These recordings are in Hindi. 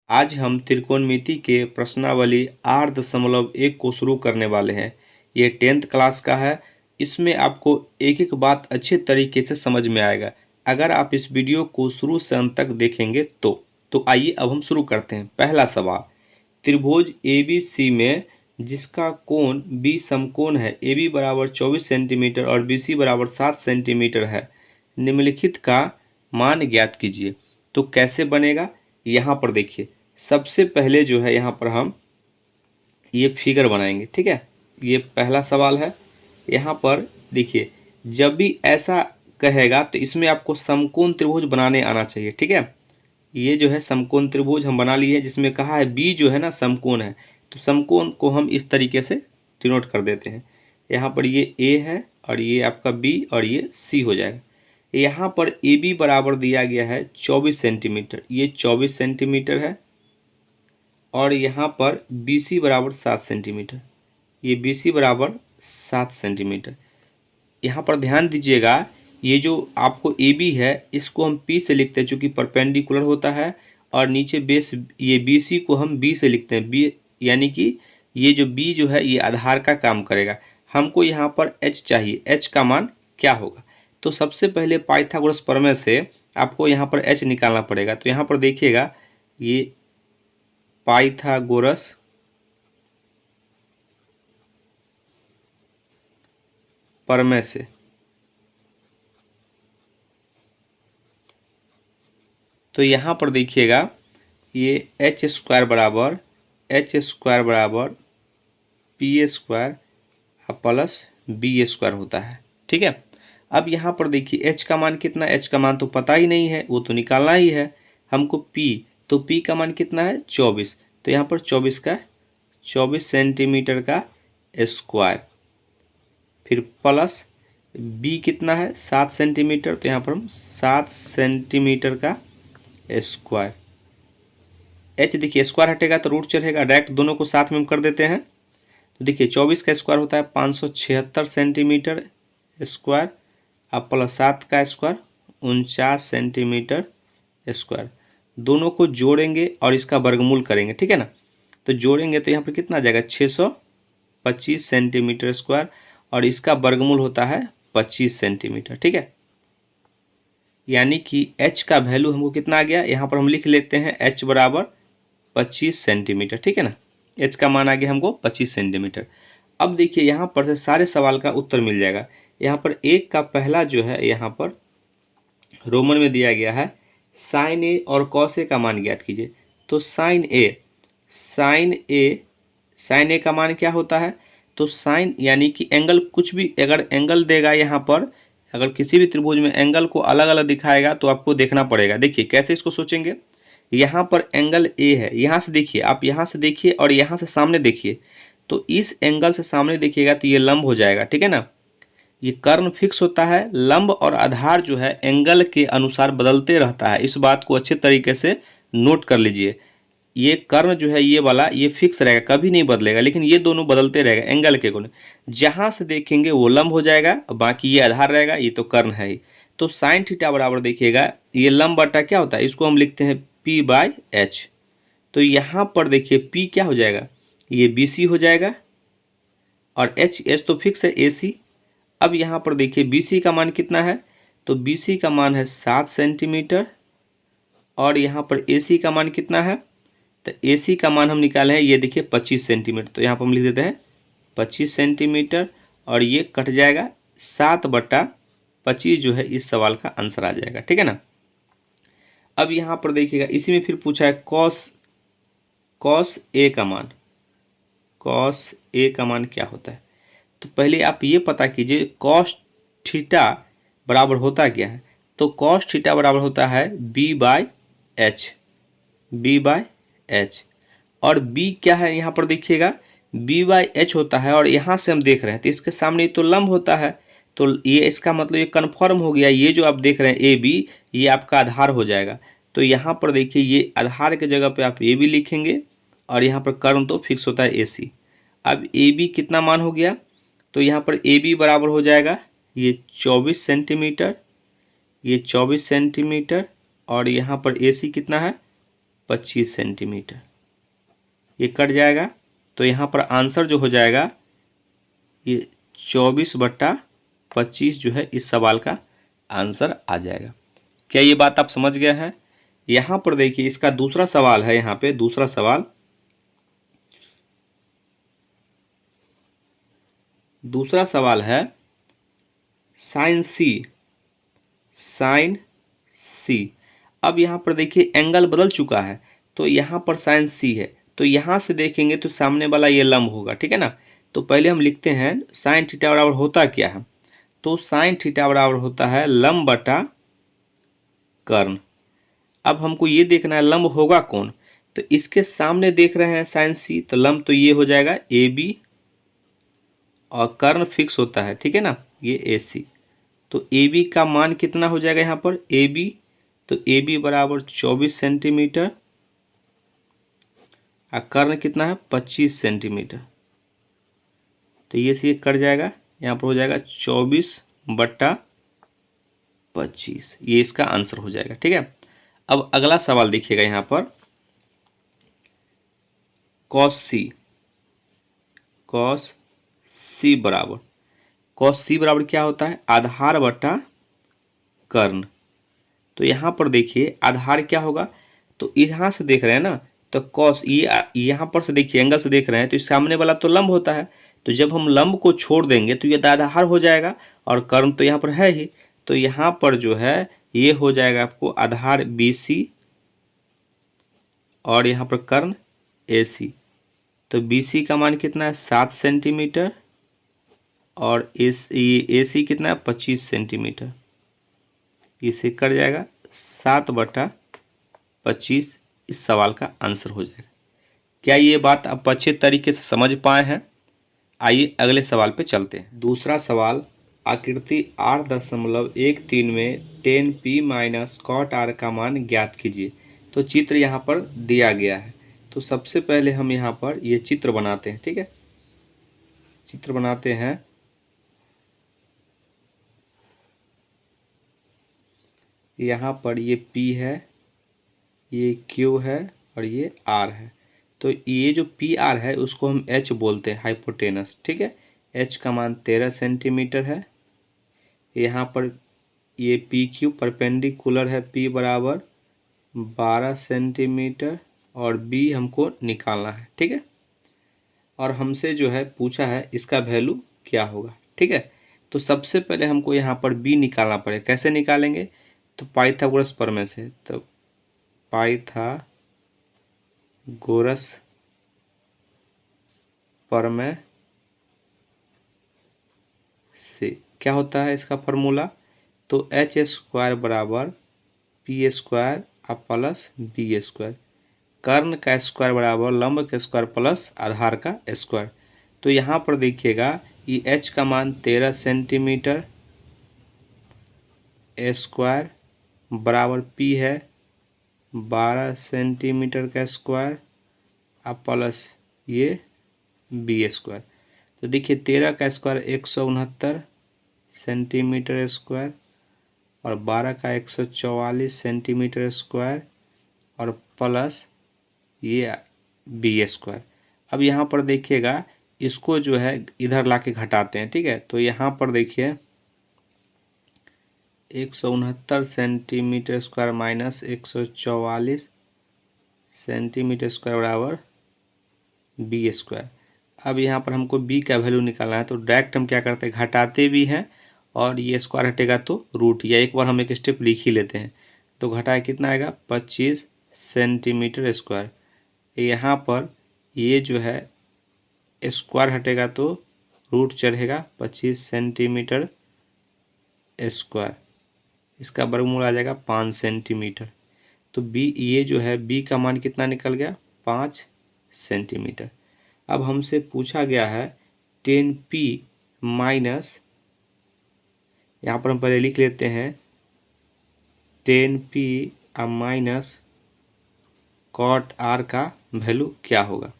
आज हम त्रिकोणमिति के प्रश्नावली 8.1 को शुरू करने वाले हैं। ये 10th क्लास का है। इसमें आपको एक एक बात अच्छे तरीके से समझ में आएगा अगर आप इस वीडियो को शुरू से अंत तक देखेंगे तो आइए अब हम शुरू करते हैं। पहला सवाल, त्रिभुज ABC में जिसका कोण B समकोण है, AB बराबर 24 सेंटीमीटर और BC बराबर 7 सेंटीमीटर है, निम्नलिखित का मान ज्ञात कीजिए। तो कैसे बनेगा, यहाँ पर देखिए। सबसे पहले जो है यहाँ पर हम ये फिगर बनाएंगे, ठीक है। ये पहला सवाल है। यहाँ पर देखिए, जब भी ऐसा कहेगा तो इसमें आपको समकोण त्रिभुज बनाने आना चाहिए, ठीक है। ये जो है समकोण त्रिभुज हम बना लिए, जिसमें कहा है बी जो है ना समकोण है, तो समकोण को हम इस तरीके से डिनोट कर देते हैं। यहाँ पर ये ए है और ये आपका बी और ये सी हो जाएगा। यहाँ पर ए बी बराबर दिया गया है 24 सेंटीमीटर, ये 24 सेंटीमीटर है। और यहाँ पर बी सी बराबर 7 सेंटीमीटर, ये बी सी बराबर 7 सेंटीमीटर। यहाँ पर ध्यान दीजिएगा, ये जो आपको ए बी है इसको हम पी से लिखते हैं चूँकि परपेंडिकुलर होता है, और नीचे बेस ये बी सी को हम बी से लिखते हैं, बी यानी कि ये जो बी जो है ये आधार का काम करेगा। हमको यहाँ पर एच चाहिए, एच का मान क्या होगा। तो सबसे पहले पाइथागोरस प्रमेय से आपको यहाँ पर एच निकालना पड़ेगा। तो यहाँ पर देखिएगा, ये पाइथागोरस प्रमेय से तो यहाँ पर देखिएगा, ये एच स्क्वायर बराबर P square plus B square होता है, ठीक है। अब यहाँ पर देखिए एच का मान कितना, एच का मान तो पता ही नहीं है, वो तो निकालना ही है हमको पी। तो पी का मान कितना है 24, तो यहाँ पर 24 सेंटीमीटर का स्क्वायर, फिर प्लस बी कितना है 7 सेंटीमीटर, तो यहाँ पर हम 7 सेंटीमीटर का स्क्वायर। एच देखिए स्क्वायर हटेगा तो रूट चढ़ेगा, डायरेक्ट दोनों को साथ में हम कर देते हैं। तो देखिए 24 का स्क्वायर होता है 576 सेंटीमीटर स्क्वायर, अब प्लस 7 का स्क्वायर 49 सेंटीमीटर स्क्वायर। दोनों को जोड़ेंगे और इसका वर्गमूल करेंगे, ठीक है ना। तो जोड़ेंगे तो यहाँ पर कितना आ जाएगा 625 सेंटीमीटर स्क्वायर, और इसका वर्गमूल होता है 25 सेंटीमीटर, ठीक है। यानी कि h का वैल्यू हमको कितना आ गया, यहाँ पर हम लिख लेते हैं h बराबर 25 सेंटीमीटर, ठीक है ना। h का मान आ गया हमको 25 सेंटीमीटर। अब देखिए यहाँ पर से सारे सवाल का उत्तर मिल जाएगा। यहाँ पर एक का पहला जो है यहाँ पर रोमन में दिया गया है, साइन ए और कॉस ए का मान ज्ञात कीजिए। तो साइन ए का मान क्या होता है, तो साइन यानी कि एंगल, कुछ भी अगर एंगल देगा यहाँ पर, अगर किसी भी त्रिभुज में एंगल को अलग अलग दिखाएगा तो आपको देखना पड़ेगा। देखिए कैसे इसको सोचेंगे, यहाँ पर एंगल ए है, यहाँ से देखिए, आप यहाँ से देखिए और यहाँ से सामने देखिए, तो इस एंगल से सामने देखिएगा तो ये लंब हो जाएगा, ठीक है ना। ये कर्ण फिक्स होता है, लंब और आधार जो है एंगल के अनुसार बदलते रहता है। इस बात को अच्छे तरीके से नोट कर लीजिए। ये कर्ण जो है ये वाला ये फिक्स रहेगा, कभी नहीं बदलेगा, लेकिन ये दोनों बदलते रहेगा एंगल के गुण। जहाँ से देखेंगे वो लंब हो जाएगा, बाकी ये आधार रहेगा, ये तो कर्ण है ही। तो साइन थीटा बराबर देखिएगा, ये लंब बटा क्या होता है, इसको हम लिखते हैं P बाई एच। तो यहाँ पर देखिए P क्या हो जाएगा, ये BC हो जाएगा, और एच तो फिक्स है AC। अब यहाँ पर देखिए BC का मान कितना है, तो BC का मान है 7 सेंटीमीटर, और यहाँ पर AC का मान कितना है, तो AC का मान हम निकाले हैं, ये देखिए 25 सेंटीमीटर। तो यहाँ पर हम लिख देते हैं 25 सेंटीमीटर, और ये कट जाएगा 7/25 जो है इस सवाल का आंसर आ जाएगा, ठीक है ना। अब यहाँ पर देखिएगा, इसी में फिर पूछा है कॉस ए का मान क्या होता है। तो पहले आप ये पता कीजिए कॉस थीटा बराबर होता क्या है। तो कॉस थीटा बराबर होता है बी बाई एच, और b क्या है यहाँ पर देखिएगा, b बाई एच होता है, और यहाँ से हम देख रहे हैं तो इसके सामने तो लंब होता है, तो ये इसका मतलब ये कन्फर्म हो गया। ये जो आप देख रहे हैं ए बी, ये आपका आधार हो जाएगा। तो यहाँ पर देखिए ये आधार के जगह पे आप ए बी लिखेंगे, और यहाँ पर कर्ण तो फिक्स होता है ए सी। अब ए बी कितना मान हो गया, तो यहाँ पर ए बी बराबर हो जाएगा ये 24 सेंटीमीटर, ये 24 सेंटीमीटर, और यहाँ पर ए सी कितना है 25 सेंटीमीटर। ये कट जाएगा तो यहाँ पर आंसर जो हो जाएगा ये 24/25 जो है इस सवाल का आंसर आ जाएगा। क्या ये बात आप समझ गए हैं? यहाँ पर देखिए इसका दूसरा सवाल है, यहाँ पे दूसरा सवाल है साइन सी। अब यहाँ पर देखिए एंगल बदल चुका है, तो यहाँ पर साइन सी है, तो यहाँ से देखेंगे तो सामने वाला ये लंब होगा, ठीक है ना। तो पहले हम लिखते हैं साइन थीटा बराबर होता क्या है, तो साइन थीटा बराबर होता है लंब बटा कर्ण। अब हमको ये देखना है लंब होगा कौन, तो इसके सामने देख रहे हैं साइन सी, तो लंब तो ये हो जाएगा ए बी और कर्ण फिक्स होता है, ठीक है ना, ये ए सी। तो ए बी का मान कितना हो जाएगा यहाँ पर ए बी, तो ए बी बराबर 24 सेंटीमीटर और कर्ण कितना है 25 सेंटीमीटर। तो ये से कट जाएगा, यहाँ पर हो जाएगा 24/25, ये इसका आंसर हो जाएगा, ठीक है। अब अगला सवाल देखिएगा यहाँ पर कॉस सी बराबर क्या होता है आधार बटा कर्ण। तो यहाँ पर देखिए आधार क्या होगा, तो यहाँ से देख रहे हैं ना, तो कॉस ये यहाँ पर से देखिए एंगल से देख रहे हैं तो इस सामने वाला तो लंब होता है, तो जब हम लंब को छोड़ देंगे तो ये आधार हो जाएगा और कर्ण तो यहाँ पर है ही, तो यहाँ पर जो है ये हो जाएगा आपको आधार BC और यहाँ पर कर्ण AC। तो BC का मान कितना है 7 सेंटीमीटर और AC कितना है 25 सेंटीमीटर। इसे कट जाएगा 7/25 इस सवाल का आंसर हो जाएगा। क्या ये बात आप अच्छे तरीके से समझ पाए हैं? आइए अगले सवाल पे चलते हैं। दूसरा सवाल आकृति 8.13 में 10p माइनस कॉट r का मान ज्ञात कीजिए। तो चित्र यहाँ पर दिया गया है, तो सबसे पहले हम यहाँ पर ये चित्र बनाते हैं, ठीक है। चित्र बनाते हैं, यहाँ पर ये P है, ये Q है और ये R है। तो ये जो PR है उसको हम H बोलते हैं, हाइपोटेनस, ठीक है। H का मान 13 सेंटीमीटर है। यहाँ पर ये PQ परपेंडिकुलर है, P बराबर 12 सेंटीमीटर और B हमको निकालना है, ठीक है। और हमसे जो है पूछा है इसका वैल्यू क्या होगा, ठीक है। तो सबसे पहले हमको यहाँ पर B निकालना पड़ेगा। कैसे निकालेंगे, तो पाइथागोरस प्रमेय से। तो पाइथागोरस प्रमेय से क्या होता है इसका फॉर्मूला, तो h² बराबर p² प्लस b²। कर्ण का स्क्वायर बराबर लंब का स्क्वायर प्लस आधार का स्क्वायर। तो यहाँ पर देखिएगा ये h का मान 13 सेंटीमीटर स्क्वायर बराबर p है 12 सेंटीमीटर का स्क्वायर प्लस ये b²। तो देखिए 13 का स्क्वायर 169 सेंटीमीटर स्क्वायर और 12 का 144 सेंटीमीटर स्क्वायर और प्लस ये b²। अब यहाँ पर देखिएगा इसको जो है इधर लाके घटाते हैं, ठीक है। तो यहाँ पर देखिए 169 centimetre square minus 144 centimetre square बराबर b²। अब यहाँ पर हमको b का वैल्यू निकालना है, तो डायरेक्ट हम क्या करते हैं घटाते भी हैं और ये स्क्वायर हटेगा तो रूट, या एक बार हम एक स्टेप लिख ही लेते हैं। तो घटाए कितना आएगा 25 सेंटीमीटर स्क्वायर। यहाँ पर ये जो है स्क्वायर हटेगा तो रूट चढ़ेगा 25 सेंटीमीटर स्क्वायर, इसका वर्गमूल आ जाएगा 5 सेंटीमीटर। तो b ये जो है b का मान कितना निकल गया 5 सेंटीमीटर। अब हमसे पूछा गया है 10p माइनस, यहाँ पर हम पहले लिख लेते हैं 10p माइनस कॉट r का वैल्यू क्या होगा।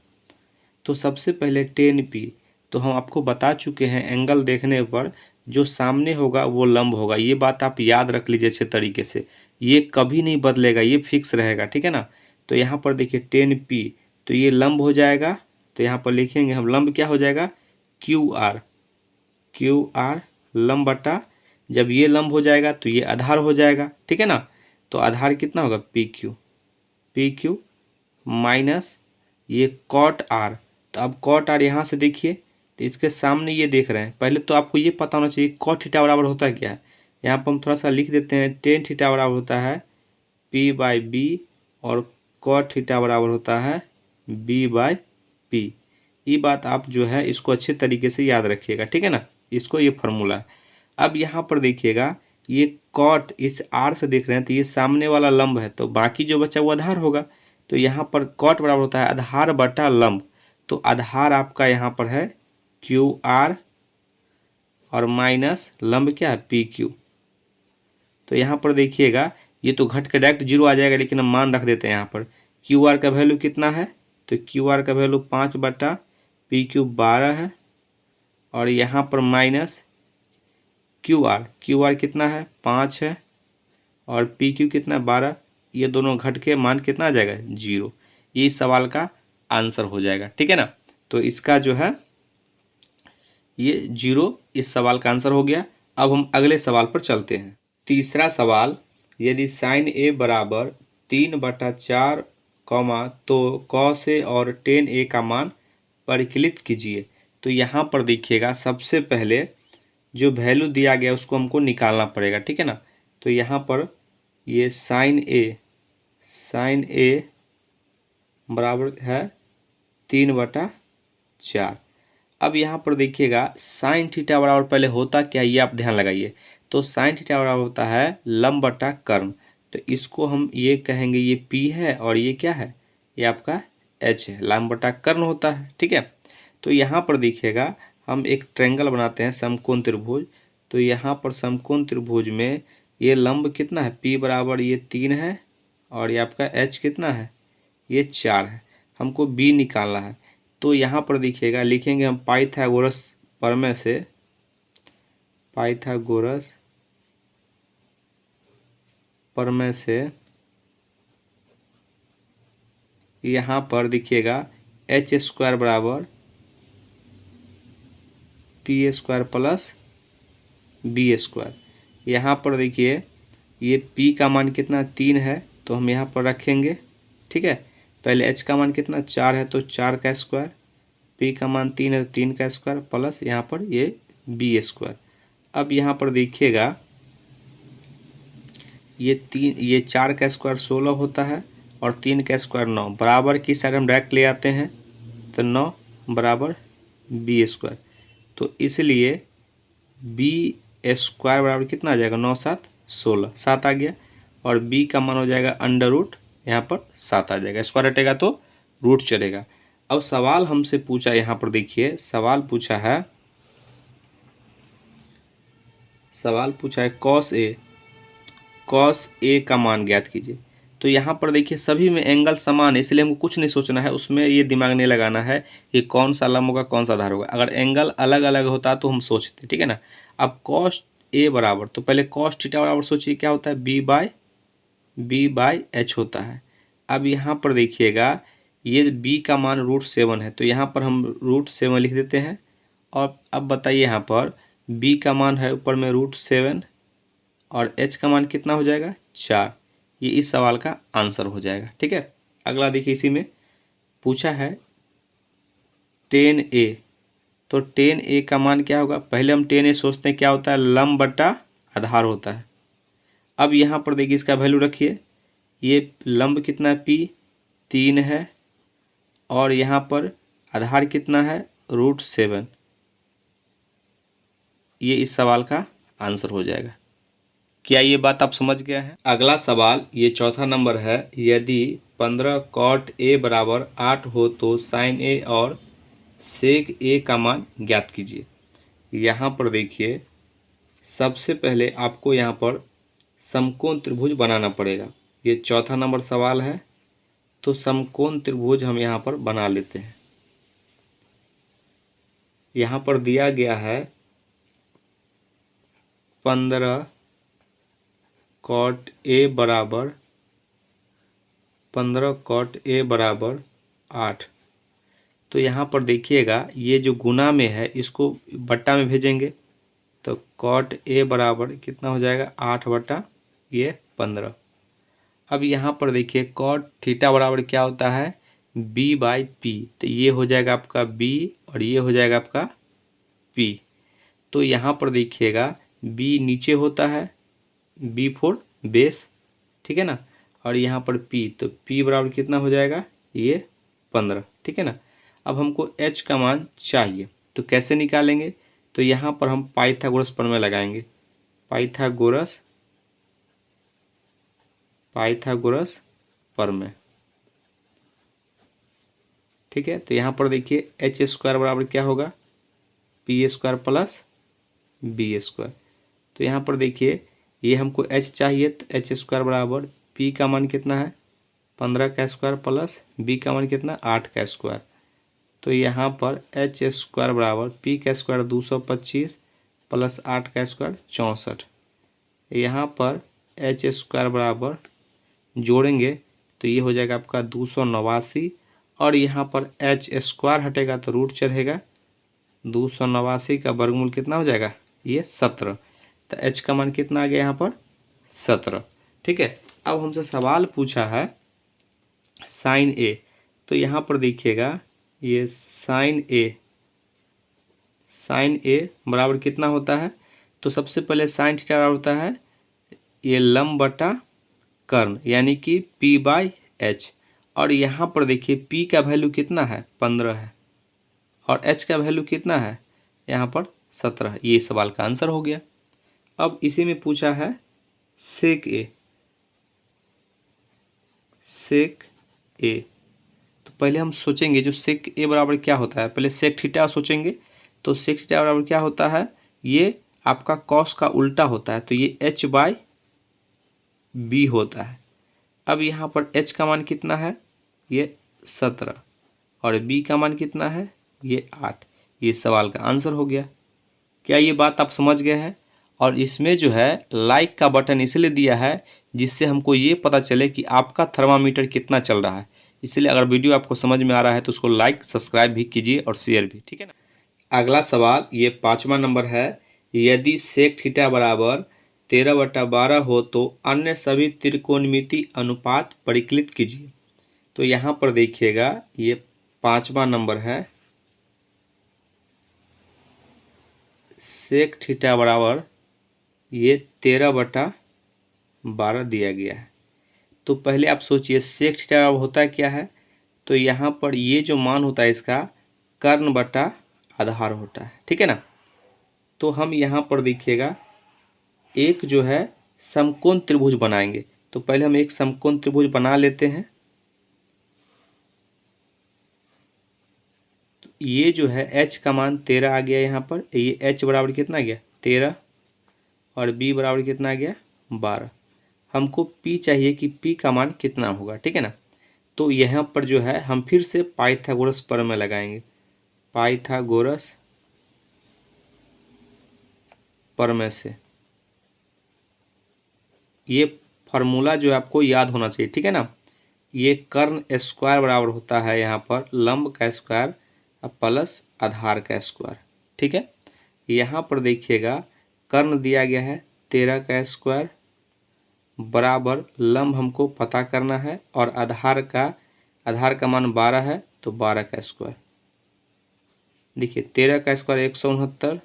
तो सबसे पहले 10p, तो हम आपको बता चुके हैं एंगल देखने पर जो सामने होगा वो लंब होगा। ये बात आप याद रख लीजिए अच्छे तरीके से, ये कभी नहीं बदलेगा, ये फिक्स रहेगा, ठीक है ना। तो यहाँ पर देखिए 10p, तो ये लंब हो जाएगा, तो यहाँ पर लिखेंगे हम लंब क्या हो जाएगा, क्यू आर लंब बटा, जब ये लंब हो जाएगा तो ये आधार हो जाएगा, ठीक है ना। तो आधार कितना होगा, पी क्यू माइनस ये कॉट आर। तो अब कॉट आर यहाँ से देखिए, तो इसके सामने ये देख रहे हैं, पहले तो आपको ये पता होना चाहिए कॉट थीटा बराबर होता है क्या है। यहाँ पर हम थोड़ा सा लिख देते हैं, टेन थीटा बराबर होता है p/b और कॉट थीटा बराबर होता है b/p। ये बात आप जो है इसको अच्छे तरीके से याद रखिएगा, ठीक है ना, इसको ये फार्मूला है। अब यहाँ पर देखिएगा, ये कॉट इस आर से देख रहे हैं, तो ये सामने वाला लंब है, तो बाकी जो बचा वो आधार होगा। तो यहाँ पर कॉट बराबर होता है आधार बटा लंब, तो आधार आपका यहाँ पर है क्यू आर और माइनस लंब क्या है, पी क्यू। तो यहाँ पर देखिएगा ये तो घट के डायरेक्ट जीरो आ जाएगा, लेकिन हम मान रख देते हैं यहाँ पर क्यू आर का वैल्यू कितना है, तो क्यू आर का वैल्यू 5 बटा पी क्यू 12 है, और यहाँ पर माइनस क्यू आर कितना है 5 है, और पी क्यू कितना है 12, ये दोनों घट के मान कितना आ जाएगा, 0। ये इस सवाल का आंसर हो जाएगा, ठीक है ना। तो इसका जो है ये 0 इस सवाल का आंसर हो गया। अब हम अगले सवाल पर चलते हैं। तीसरा सवाल, यदि साइन ए बराबर 3/4 तो कॉस ए और टेन ए का मान परिकलित कीजिए। तो यहाँ पर देखिएगा सबसे पहले जो वैल्यू दिया गया उसको हमको निकालना पड़ेगा, ठीक है ना। तो यहाँ पर ये साइन ए बराबर है 3/4। अब यहाँ पर देखिएगा साइन थीटा बराबर पहले होता क्या, ये आप ध्यान लगाइए। तो साइन थीटा बराबर होता है लंब बटा कर्ण, तो इसको हम ये कहेंगे, ये पी है और ये क्या है, ये आपका एच है, लंब बटा कर्ण होता है, ठीक है। तो यहाँ पर देखिएगा हम एक ट्रायंगल बनाते हैं, समकोण त्रिभुज। तो यहाँ पर समकोण त्रिभुज में ये लंब कितना है, पी बराबर ये 3 है, और ये आपका एच कितना है, ये 4 है। हमको बी निकालना है। तो यहाँ पर देखिएगा लिखेंगे हम पाइथागोरस प्रमेय से यहाँ पर देखिएगा एच स्क्वायर बराबर P square plus B square. यहाँ पर देखिए ये p का मान कितना 3 है, तो हम यहाँ पर रखेंगे, ठीक है। पहले h का मान कितना 4 है, तो 4 का स्क्वायर, p का मान 3 है तो 3 का स्क्वायर, प्लस यहाँ पर ये b स्क्वायर। अब यहाँ पर देखिएगा ये 4 का स्क्वायर 16 होता है, और 3 का स्क्वायर 9, बराबर की साइड हम डायरेक्ट ले आते हैं, तो 9 बराबर बी स्क्वायर। तो इसलिए बी स्क्वायर बराबर कितना आ जाएगा, 9 7 16, 7 आ गया, और b का मान हो जाएगा अंडर रूट, यहाँ पर 7 आ जाएगा, स्क्वायर हटेगा तो रूट चलेगा। अब सवाल हमसे पूछा, यहाँ पर देखिए सवाल पूछा है कॉस ए का मान ज्ञात कीजिए। तो यहाँ पर देखिए सभी में एंगल समान है, इसलिए हमको कुछ नहीं सोचना है, उसमें ये दिमाग नहीं लगाना है कि कौन सा लंब होगा कौन सा आधार होगा। अगर एंगल अलग अलग होता तो हम सोचते, ठीक है ना। अब कॉस ए बराबर, तो पहले कॉस थीटा बराबर सोचिए क्या होता है, बी बाई एच होता है। अब यहाँ पर देखिएगा ये b का मान √7 है, तो यहाँ पर हम √7 लिख देते हैं। और अब बताइए यहाँ पर b का मान है ऊपर में √7, और h का मान कितना हो जाएगा 4। ये इस सवाल का आंसर हो जाएगा, ठीक है। अगला देखिए, इसी में पूछा है टेन ए। तो टेन ए का मान क्या होगा, पहले हम टेन ए सोचते हैं क्या होता है, लंब बटा आधार होता है। अब यहाँ पर देखिए इसका वैल्यू रखिए, ये लंब कितना है p 3 है, और यहाँ पर आधार कितना है √7। ये इस सवाल का आंसर हो जाएगा। क्या ये बात आप समझ गए हैं। अगला सवाल ये चौथा नंबर है, यदि 15 कॉट ए बराबर 8 हो तो साइन ए और सेक ए का मान ज्ञात कीजिए। यहाँ पर देखिए सबसे पहले आपको यहाँ पर समकोण त्रिभुज बनाना पड़ेगा। ये चौथा नंबर सवाल है, तो समकोण त्रिभुज हम यहाँ पर बना लेते हैं। यहाँ पर दिया गया है 15 कॉट ए बराबर 15 कॉट ए बराबर 8। तो यहाँ पर देखिएगा ये जो गुना में है इसको बट्टा में भेजेंगे, तो कॉट ए बराबर कितना हो जाएगा 8 बटा ये 15। अब यहाँ पर देखिए कॉट थीटा बराबर क्या होता है बी बाई पी, तो ये हो जाएगा आपका बी और ये हो जाएगा आपका पी। तो यहाँ पर देखिएगा बी नीचे होता है, बी फोर बेस, ठीक है ना, और यहाँ पर पी, तो पी बराबर कितना हो जाएगा ये 15, ठीक है ना। अब हमको एच का मान चाहिए, तो कैसे निकालेंगे, तो यहाँ पर हम पाइथागोरस प्रमेय लगाएंगे। पाइथागोरस प्रमेय, ठीक है। तो यहाँ पर देखिए एच स्क्वायर बराबर क्या होगा P square plus B square. तो यहाँ पर देखिए ये हमको एच चाहिए, तो एच स्क्वायर बराबर पी का मान कितना है 15 का स्क्वायर प्लस बी का मान कितना 8 का स्क्वायर। तो यहाँ पर एच स्क्वायर बराबर पी का स्क्वायर 225 प्लस 8 का स्क्वायर 64। यहाँ पर एच स्क्वायर बराबर जोड़ेंगे तो ये हो जाएगा आपका 289, और यहाँ पर एच स्क्वायर हटेगा तो रूट चढ़ेगा, 289 का वर्गमूल कितना हो जाएगा ये 17। तो एच का मान कितना आ गया यहाँ पर 17, ठीक है। अब हमसे सवाल पूछा है साइन ए, तो यहाँ पर देखिएगा ये साइन ए बराबर कितना होता है, तो सबसे पहले साइन थीटा बराबर होता है ये लंब बटा कर्ण यानी कि पी बाई एच, और यहाँ पर देखिए पी का वैल्यू कितना है 15 है और एच का वैल्यू कितना है यहाँ पर 17, ये सवाल का आंसर हो गया। अब इसी में पूछा है सेक ए, तो पहले हम सोचेंगे जो सेक ए बराबर क्या होता है, पहले सेक थीटा सोचेंगे। तो सेक थीटा बराबर क्या होता है, ये आपका कॉस का उल्टा होता है, तो ये एच बाई बी होता है। अब यहाँ पर एच का मान कितना है ये 17 और बी का मान कितना है ये 8, ये सवाल का आंसर हो गया। क्या ये बात आप समझ गए हैं? और इसमें जो है लाइक का बटन इसलिए दिया है जिससे हमको ये पता चले कि आपका थर्मामीटर कितना चल रहा है। इसलिए अगर वीडियो आपको समझ में आ रहा है तो उसको लाइक सब्सक्राइब भी कीजिए और शेयर भी, ठीक है ना। अगला सवाल ये 5वां नंबर है, यदि सेक थीटा बराबर 13/12 हो तो अन्य सभी त्रिकोणमिति अनुपात परिकलित कीजिए। तो यहाँ पर देखिएगा ये 5वां नंबर है, सेक थीटा बराबर ये 13/12 दिया गया है। तो पहले आप सोचिए सेक थीटा होता है क्या है, तो यहाँ पर ये जो मान होता है इसका कर्ण बटा आधार होता है, ठीक है ना। तो हम यहाँ पर देखिएगा एक जो है समकोण त्रिभुज बनाएंगे, तो पहले हम एक समकोण त्रिभुज बना लेते हैं। तो ये जो है h का मान 13 आ गया, यहाँ पर ये h बराबर कितना आ गया 13 और b बराबर कितना आ गया 12। हमको p चाहिए कि p का मान कितना होगा, ठीक है ना। तो यहाँ पर जो है हम फिर से पाइथागोरस प्रमेय लगाएंगे, पाइथागोरस प्रमेय से ये फार्मूला जो है आपको याद होना चाहिए, ठीक है ना। ये कर्ण स्क्वायर बराबर होता है यहाँ पर लंब का स्क्वायर प्लस आधार का स्क्वायर, ठीक है। यहाँ पर देखिएगा कर्ण दिया गया है 13 का स्क्वायर बराबर लंब हमको पता करना है और आधार का मान 12 है, तो 12 का स्क्वायर। देखिए 13 का स्क्वायर 169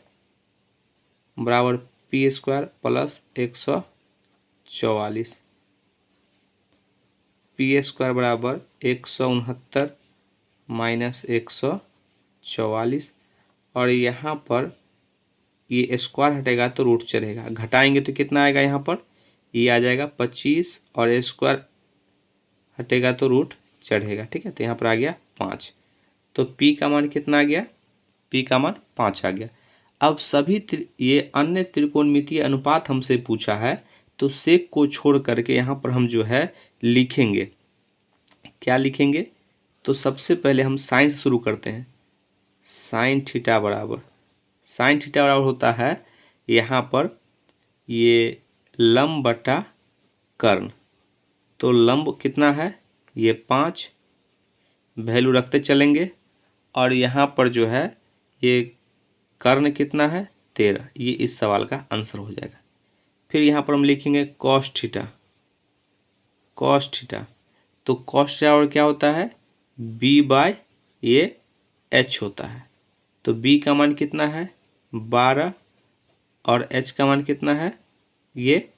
बराबर P square plus 144, P square बराबर 169 माइनस 144, और यहाँ पर ये स्क्वायर हटेगा तो रूट चढ़ेगा, घटाएंगे तो कितना आएगा यहाँ पर ये आ जाएगा 25 और स्क्वायर हटेगा तो रूट चढ़ेगा, ठीक है। तो यहाँ पर आ गया 5, तो p का मान कितना आ गया p का मान 5 आ गया। अब सभी ये अन्य त्रिकोणमितीय अनुपात हमसे पूछा है, तो सेक को छोड़ करके यहाँ पर हम जो है लिखेंगे, क्या लिखेंगे, तो सबसे पहले हम साइन से शुरू करते हैं। साइन थीटा बराबर होता है यहाँ पर ये लंब बटा कर्ण, तो लंब कितना है ये 5 वैल्यू रखते चलेंगे। और यहाँ पर जो है ये कर्ण कितना है 13, ये इस सवाल का आंसर हो जाएगा। फिर यहाँ पर हम लिखेंगे कॉस थीटा। कॉस थीटा तो कॉस थीटा और क्या होता है बी बाय ये एच होता है। तो बी का मान कितना है 12 और एच का मान कितना है ये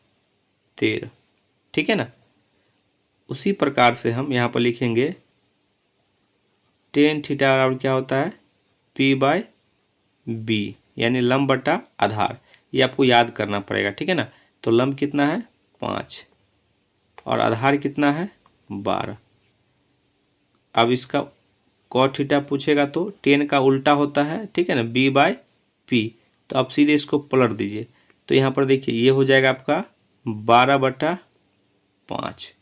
13, ठीक है ना। उसी प्रकार से हम यहाँ पर लिखेंगे टेन थीटा और क्या होता है पी बाय बी, यानी लंब बटा आधार। ये आपको याद करना पड़ेगा, ठीक है ना। तो लंब कितना है 5 और आधार कितना है 12। अब इसका कॉट थीटा पूछेगा तो टेन का उल्टा होता है, ठीक है ना, बी बाय पी। तो आप सीधे इसको पलट दीजिए। तो यहाँ पर देखिए ये हो जाएगा आपका 12/5।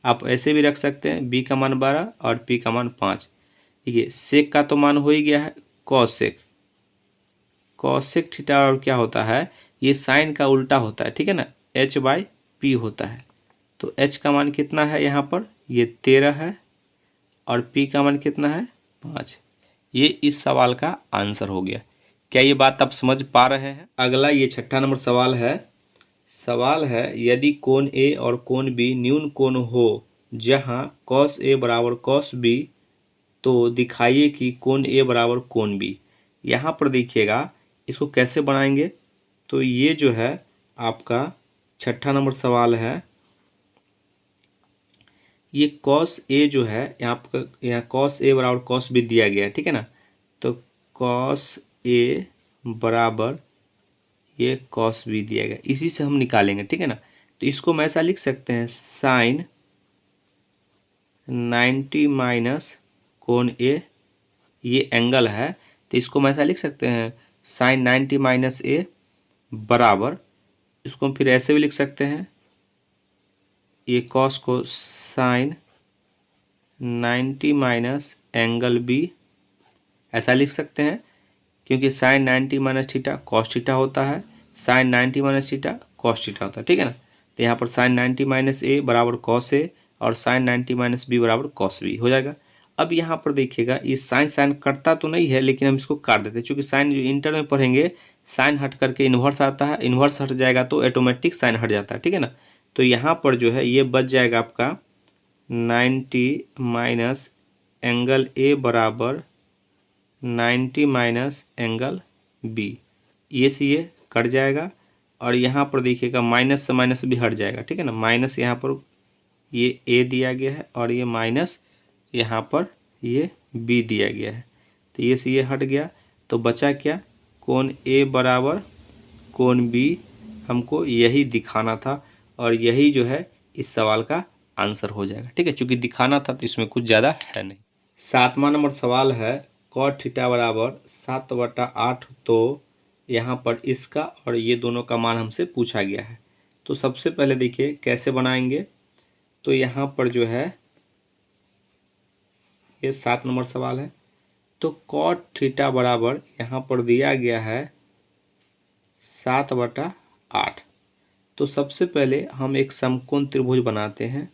आप ऐसे भी रख सकते हैं बी का मान 12 और पी का मान 5। देखिए सेक का तो मान हो ही गया है कॉसेक। कॉसेक थीटा और क्या होता है ये साइन का उल्टा होता है, ठीक है ना, एच बाय पी होता है। तो एच का मान कितना है यहाँ पर ये 13 है और पी का मान कितना है 5। ये इस सवाल का आंसर हो गया। क्या ये बात आप समझ पा रहे हैं। अगला ये 6ठा नंबर सवाल है। सवाल है यदि कोण ए और कोण बी न्यून कोण हो जहां cos ए बराबर cos बी तो दिखाइए कि कोण ए बराबर कोण बी। यहाँ पर देखिएगा इसको कैसे बनाएंगे। तो ये जो है आपका 6ठा नंबर सवाल है। ये cos ए जो है यहाँ cos ए बराबर cos बी दिया गया है, ठीक है ना। तो cos ए बराबर ये cos बी दिया गया, इसी से हम निकालेंगे, ठीक है ना। तो इसको हम ऐसा लिख सकते हैं साइन 90 माइनस कोण ए, ये एंगल है तो इसको हम ऐसा लिख सकते हैं साइन 90 माइनस ए बराबर, इसको हम फिर ऐसे भी लिख सकते हैं ये कॉस को साइन 90 माइनस एंगल बी, ऐसा लिख सकते हैं क्योंकि sine 90 minus theta cos theta होता है, sine 90 minus theta cos theta होता है, ठीक है ना। तो यहाँ पर साइन 90 माइनस ए बराबर कॉस ए और साइन 90 माइनस बी बराबर कॉस बी हो जाएगा। अब यहाँ पर देखिएगा ये साइन साइन कटता तो नहीं है लेकिन हम इसको काट देते हैं, क्योंकि साइन जो इंटर में पढ़ेंगे साइन हट करके इन्वर्स आता है, इन्वर्स हट जाएगा तो ऑटोमेटिक साइन हट जाता है, ठीक है ना। तो यहाँ पर जो है ये बच जाएगा आपका 90 माइनस एंगल ए बराबर 90 माइनस एंगल बी, ये से ये कट जाएगा और यहाँ पर देखिएगा माइनस से माइनस भी हट जाएगा, ठीक है ना। माइनस यहाँ पर ये ए दिया गया है और ये माइनस यहाँ पर ये बी दिया गया है, तो ये से ये हट गया। तो बचा क्या कोण ए बराबर कोण बी, हमको यही दिखाना था और यही जो है इस सवाल का आंसर हो जाएगा, ठीक है। चूँकि दिखाना था तो इसमें कुछ ज़्यादा है नहीं। 7वां नंबर सवाल है कॉट थीटा बराबर 7/8। तो यहाँ पर इसका और ये दोनों का मान हमसे पूछा गया है। तो सबसे पहले देखिए कैसे बनाएंगे। तो यहाँ पर जो है ये 7 नंबर सवाल है। तो कॉट थीटा बराबर यहाँ पर दिया गया है 7/8। तो सबसे पहले हम एक समकोण त्रिभुज बनाते हैं।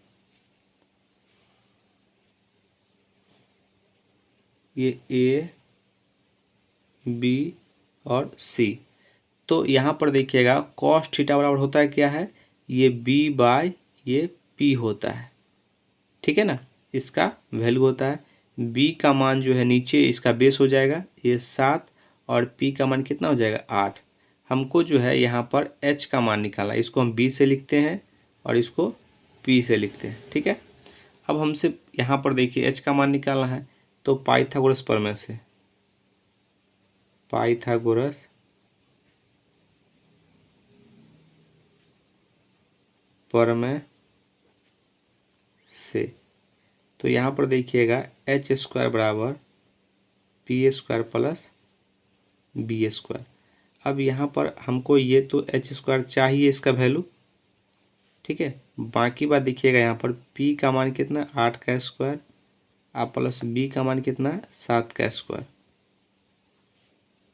ये ए बी और सी। तो यहाँ पर देखिएगा कॉस थीटा बराबर होता है क्या है ये बी बाय ये पी होता है, ठीक है ना। इसका वैल्यू होता है बी का मान जो है नीचे इसका बेस हो जाएगा ये 7 और पी का मान कितना हो जाएगा 8। हमको जो है यहाँ पर एच का मान निकालना, इसको हम बी से लिखते हैं और इसको पी से लिखते हैं, ठीक है। अब हमसे यहाँ पर देखिए एच का मान निकालना है। तो पाइथागोरस प्रमेय से, पाइथागोरस प्रमेय से, तो यहाँ पर देखिएगा एच स्क्वायर बराबर P square plus B square. अब यहाँ पर हमको ये तो एच स्क्वायर चाहिए इसका वैल्यू, ठीक है। बाकी बात देखिएगा यहाँ पर p का मान कितना 8 का स्क्वायर आप प्लस b का मान कितना है 7 का स्क्वायर।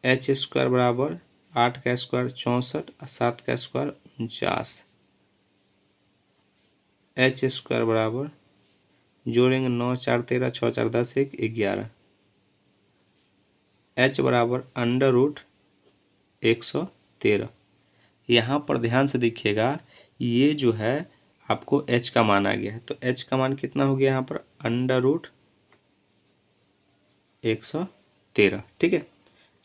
एच स्क्वायर बराबर 8 का स्क्वायर 64 और 7 का स्क्वायर 49। एच स्क्वायर बराबर जोड़ेंगे 9 4 13, 6 4 10, 1 11। h बराबर अंडर रूट 113। यहाँ पर ध्यान से देखिएगा, ये जो है आपको h का मान आ गया है। तो h का मान कितना हो गया यहाँ पर? Under root 113। ठीक है।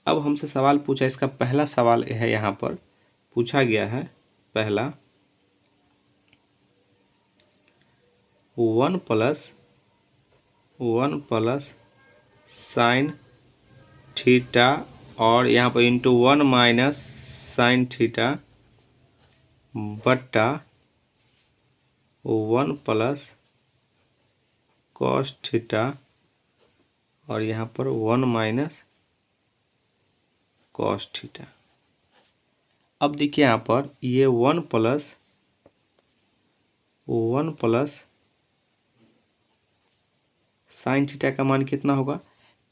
अब हमसे सवाल पूछा, इसका पहला सवाल है यहाँ पर पूछा गया है। पहला 1 प्लस साइन थीटा और यहाँ पर इंटू 1 माइनस साइन थीटा बट्टा 1 प्लस कॉस थीटा और यहाँ पर 1 माइनस कॉस थीटा। अब देखिए यहाँ पर ये 1 प्लस साइन थीटा का मान कितना होगा?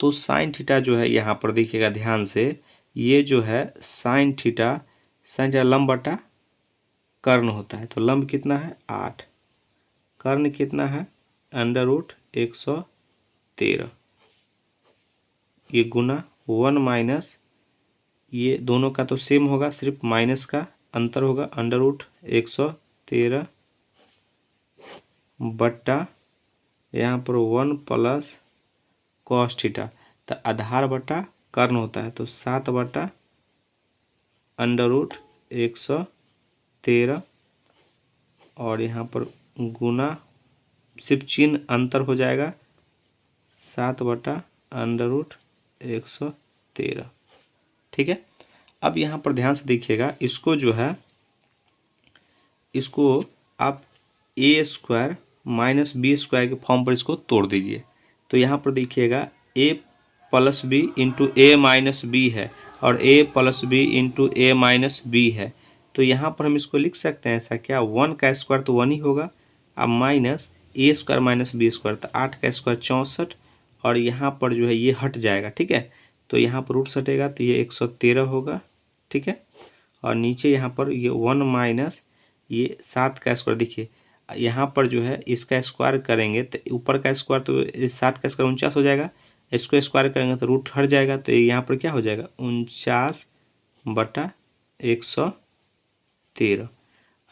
तो साइन थीटा जो है यहाँ पर देखिएगा ध्यान से, ये जो है साइन थीटा लंब बटा कर्ण होता है। तो लंब कितना है? 8। कर्ण कितना है? Under root 113। ये गुना 1 माइनस, ये दोनों का तो सेम होगा, सिर्फ माइनस का अंतर होगा, अंडर रूट 113 बट्टा यहाँ पर 1 प्लस कॉस थीटा। तो आधार बटा कर्ण होता है, तो 7 बटा अंडर रूट 113 और यहाँ पर गुना, सिर्फ चिन्ह अंतर हो जाएगा, 7 बटा अंडर रूट 113। ठीक है। अब यहाँ पर ध्यान से देखिएगा, इसको जो है, इसको आप ए स्क्वायर माइनस बी स्क्वायर के फॉर्म पर इसको तोड़ दीजिए। तो यहाँ पर देखिएगा ए प्लस बी इंटू ए माइनस बी है और ए प्लस बी इंटू ए माइनस बी है। तो यहाँ पर हम इसको लिख सकते हैं ऐसा, क्या 1 का स्क्वायर तो 1 ही होगा, अब माइनस ए स्क्वायर माइनस बी स्क्वायर, तो 8 का स्क्वायर 64 और यहाँ पर जो है ये हट जाएगा। ठीक है। तो यहाँ पर रूट सटेगा तो ये 113 होगा। ठीक है। और नीचे यहाँ पर ये 1 माइनस ये 7 का स्क्वायर, देखिए यहाँ पर जो है इसका स्क्वायर करेंगे तो ऊपर का स्क्वायर, तो 7 का स्क्वायर 49 हो जाएगा, इसको स्क्वायर करेंगे तो रूट हट जाएगा, तो यहाँ पर क्या हो जाएगा? 49 बटा 113।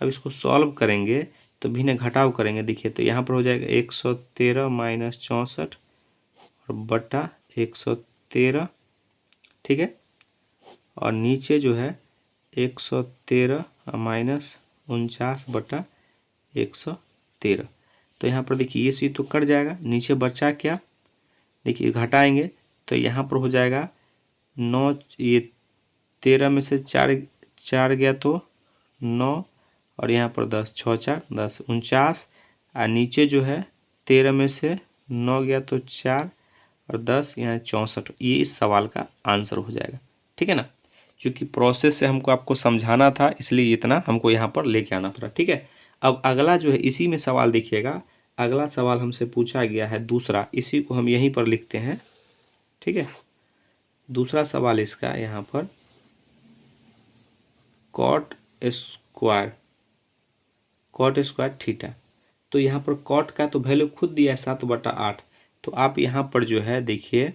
अब इसको सॉल्व करेंगे तो भिन्न घटाव करेंगे, देखिए तो यहाँ पर हो जाएगा 113 माइनस 64 और बटा 113। ठीक है। और नीचे जो है 113 माइनस 49 बटा 113। तो यहाँ पर देखिए ये सी तो कट जाएगा, नीचे बचा क्या? देखिए घटाएंगे तो यहाँ पर हो जाएगा 9, ये 13 में से 4 गया तो 9 और यहाँ पर 10, 6 4 10, 49 और नीचे जो है 13 में से 9 गया तो 4 और 10 यहाँ 64। ये इस सवाल का आंसर हो जाएगा। ठीक है ना। क्योंकि प्रोसेस से हमको आपको समझाना था, इसलिए इतना हमको यहाँ पर लेके आना पड़ा। ठीक है। अब अगला जो है इसी में सवाल देखिएगा, अगला सवाल हमसे पूछा गया है दूसरा, इसी को हम यहीं पर लिखते हैं। ठीक है। दूसरा सवाल इसका यहाँ पर कॉट स्क्वायर थीटा। तो यहाँ पर कॉट का तो वैल्यू खुद दिया है 7/8। तो आप यहाँ पर जो है देखिए